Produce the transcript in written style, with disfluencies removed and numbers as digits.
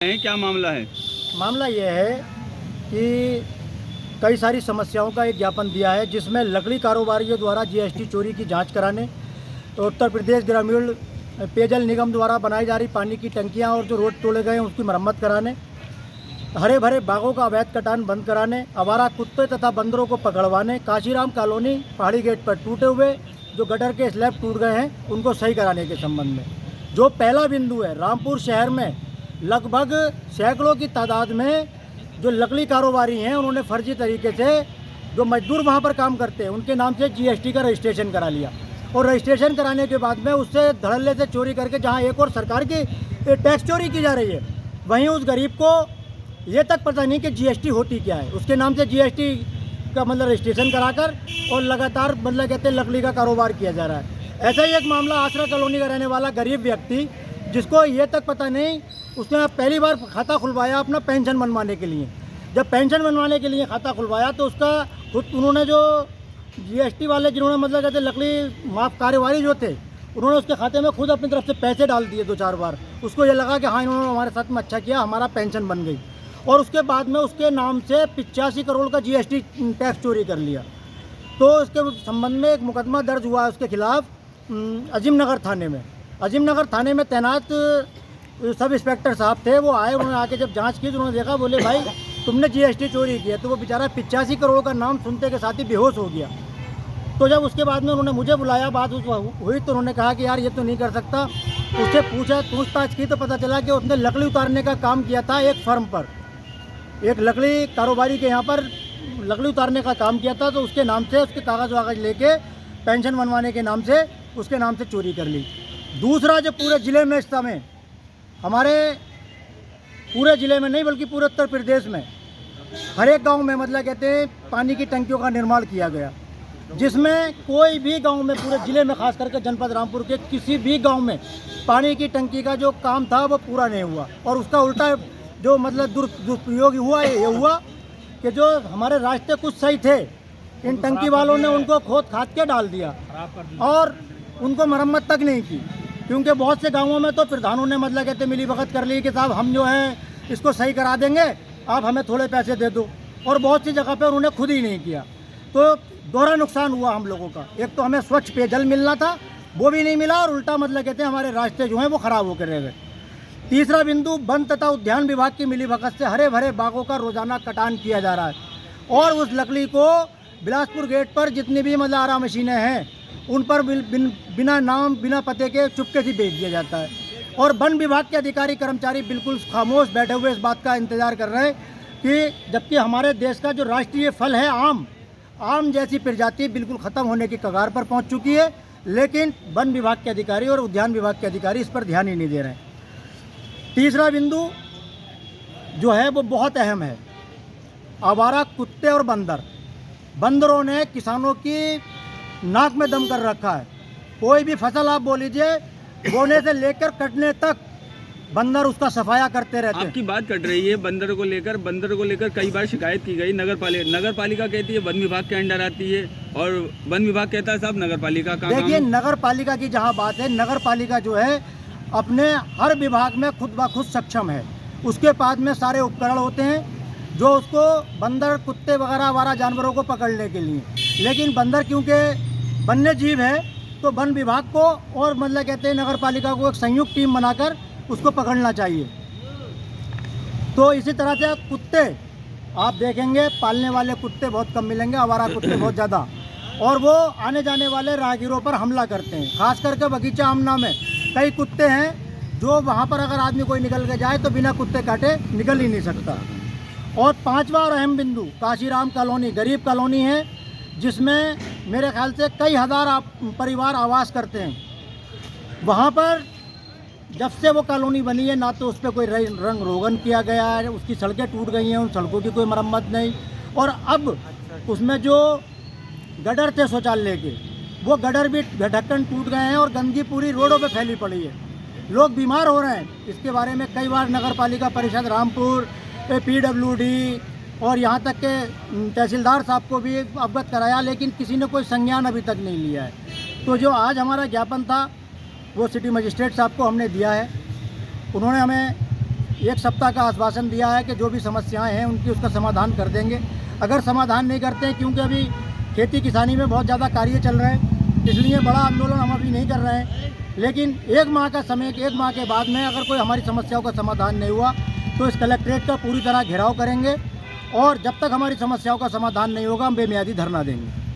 क्या मामला है? मामला ये है कि कई सारी समस्याओं का एक ज्ञापन दिया है, जिसमें लकड़ी कारोबारियों द्वारा जीएसटी चोरी की जांच कराने, तो उत्तर प्रदेश ग्रामीण पेयजल निगम द्वारा बनाई जा रही पानी की टंकियां और जो रोड तोड़े गए हैं उसकी मरम्मत कराने, हरे भरे बागों का अवैध कटान बंद कराने, आवारा कुत्ते तथा बंदरों को पकड़वाने, काशीराम कॉलोनी पहाड़ी गेट पर टूटे हुए जो गटर के स्लैब टूट गए हैं उनको सही कराने के संबंध में। जो पहला बिंदु है, रामपुर शहर में लगभग सैकड़ों की तादाद में जो लकड़ी कारोबारी हैं उन्होंने फर्जी तरीके से जो मजदूर वहाँ पर काम करते हैं उनके नाम से जीएसटी का रजिस्ट्रेशन करा लिया, और रजिस्ट्रेशन कराने के बाद में उससे धड़ल्ले से चोरी करके जहाँ एक और सरकार की टैक्स चोरी की जा रही है, वहीं उस गरीब को ये तक पता नहीं कि जीएसटी होती क्या है। उसके नाम से जीएसटी का मतलब रजिस्ट्रेशन कराकर और लगातार मतलब कहते हैं लकड़ी का कारोबार किया जा रहा है। ऐसा ही एक मामला आसरा कॉलोनी का रहने वाला गरीब व्यक्ति, जिसको ये तक पता नहीं, उसने पहली बार खाता खुलवाया अपना पेंशन बनवाने के लिए। जब पेंशन बनवाने के लिए खाता खुलवाया तो उसका खुद उन्होंने जो जीएसटी वाले जिन्होंने मतलब कहते लकड़ी माफ कारोबारी जो थे, उन्होंने उसके खाते में खुद अपनी तरफ से पैसे डाल दिए 2-4 बार। उसको ये लगा कि हाँ इन्होंने हमारे साथ में अच्छा किया, हमारा पेंशन बन गई, और उसके बाद में उसके नाम से 85 करोड़ का जीएसटी टैक्स चोरी कर लिया। तो इसके संबंध में एक मुकदमा दर्ज हुआ है उसके खिलाफ अजीमनगर थाने में। अजीमनगर थाने में तैनात सब इंस्पेक्टर साहब थे, वो आए, उन्होंने आके जब जांच की तो उन्होंने देखा, बोले भाई तुमने जीएसटी चोरी की है। तो वो बेचारा 85 करोड़ का नाम सुनते के साथ ही बेहोश हो गया। तो जब उसके बाद में उन्होंने मुझे बुलाया, बात हुई, तो उन्होंने कहा कि यार ये तो नहीं कर सकता। उससे पूछताछ की तो पता चला कि उसने लकड़ी उतारने का काम किया था एक फर्म पर, एक लकड़ी कारोबारी के यहाँ पर लकड़ी उतारने का काम किया था। तो उसके नाम से उसके कागज़ वागज लेके पेंशन बनवाने के नाम से उसके नाम से चोरी कर ली। दूसरा, जो पूरे ज़िले में इस समय हमारे पूरे ज़िले में नहीं बल्कि पूरे उत्तर प्रदेश में हर एक गांव में मतलब कहते हैं पानी की टंकियों का निर्माण किया गया, जिसमें कोई भी गांव में पूरे ज़िले में खास करके जनपद रामपुर के किसी भी गांव में पानी की टंकी का जो काम था वो पूरा नहीं हुआ। और उसका उल्टा जो मतलब दुरुपयोग हुआ, ये हुआ कि जो हमारे रास्ते कुछ सही थे, इन टंकी वालों ने उनको खोद खाद के डाल दिया और उनको मरम्मत तक नहीं की। क्योंकि बहुत से गांवों में तो प्रधानों ने मतलब कहते मिली भगत कर ली कि साहब हम जो है इसको सही करा देंगे, आप हमें थोड़े पैसे दे दो, और बहुत सी जगह पे उन्होंने खुद ही नहीं किया। तो दोहरा नुकसान हुआ हम लोगों का। एक तो हमें स्वच्छ पेयजल मिलना था, वो भी नहीं मिला, और उल्टा मतलब कहते हैं हमारे रास्ते जो हैं वो ख़राब होकर रह गए। तीसरा बिंदु, वन तथा उद्यान विभाग की मिली भगत से हरे भरे बागों का रोजाना कटान किया जा रहा है, और उस लकड़ी को बिलासपुर गेट पर जितनी भी मतलब आरा मशीनें हैं उन पर बिना नाम बिना पते के चुपके से बेच दिया जाता है। और वन विभाग के अधिकारी कर्मचारी बिल्कुल खामोश बैठे हुए इस बात का इंतजार कर रहे हैं कि जबकि हमारे देश का जो राष्ट्रीय फल है आम जैसी प्रजाति बिल्कुल ख़त्म होने की कगार पर पहुंच चुकी है, लेकिन वन विभाग के अधिकारी और उद्यान विभाग के अधिकारी इस पर ध्यान ही नहीं दे रहे हैं। तीसरा बिंदु जो है वो बहुत अहम है, आवारा कुत्ते और बंदरों ने किसानों की नाक में दम कर रखा है। कोई भी फसल आप बोल लीजिए, बोने से लेकर कटने तक बंदर उसका सफाया करते रहते हैं। आपकी बात कट रही है बंदर को लेकर कई बार शिकायत की गई। नगर पालिका कहती है वन विभाग के अंडर आती है, और वन विभाग कहता है साहब नगर पालिका का। देखिए, नगर पालिका की जहाँ बात है, नगर पालिका जो है अपने हर विभाग में खुद ब खुद सक्षम है। उसके पास में सारे उपकरण होते हैं जो उसको बंदर कुत्ते वगैरह आवारा जानवरों को पकड़ने के लिए, लेकिन बंदर क्योंकि वन्य जीव है तो वन विभाग को और मतलब कहते हैं नगर पालिका को एक संयुक्त टीम बनाकर उसको पकड़ना चाहिए। तो इसी तरह से कुत्ते आप देखेंगे, पालने वाले कुत्ते बहुत कम मिलेंगे, आवारा कुत्ते बहुत ज़्यादा, और वो आने जाने वाले राहगीरों पर हमला करते हैं। खास करके बगीचा आमना में कई कुत्ते हैं जो वहाँ पर अगर आदमी कोई निकल के जाए तो बिना कुत्ते काटे निकल ही नहीं सकता। और पांचवा और अहम बिंदु, काशीराम कॉलोनी गरीब कॉलोनी है, जिसमें मेरे ख्याल से कई हज़ार परिवार आवास करते हैं। वहाँ पर जब से वो कॉलोनी बनी है ना तो उस पर कोई रंग रोगन किया गया है, उसकी सड़कें टूट गई हैं, उन सड़कों की कोई मरम्मत नहीं, और अब उसमें जो गडर थे शौचालय के, वो गडर भी ढक्कन टूट गए हैं और गंदगी पूरी रोडों पे फैली पड़ी है। लोग बीमार हो रहे हैं। इसके बारे में कई बार नगर पालिका परिषद रामपुर, PWD और यहाँ तक के तहसीलदार साहब को भी अवगत कराया, लेकिन किसी ने कोई संज्ञान अभी तक नहीं लिया है। तो जो आज हमारा ज्ञापन था वो सिटी मजिस्ट्रेट साहब को हमने दिया है। उन्होंने हमें 1 सप्ताह का आश्वासन दिया है कि जो भी समस्याएं हैं उनकी उसका समाधान कर देंगे। अगर समाधान नहीं करते हैं, क्योंकि अभी खेती किसानी में बहुत ज़्यादा कार्य चल रहे हैं, इसलिए बड़ा आंदोलन हम अभी नहीं कर रहे हैं। लेकिन 1 माह का समय, 1 माह के बाद में अगर कोई हमारी समस्याओं का समाधान नहीं हुआ तो इस कलेक्ट्रेट का पूरी तरह घेराव करेंगे और जब तक हमारी समस्याओं का समाधान नहीं होगा हम बेमियादी धरना देंगे।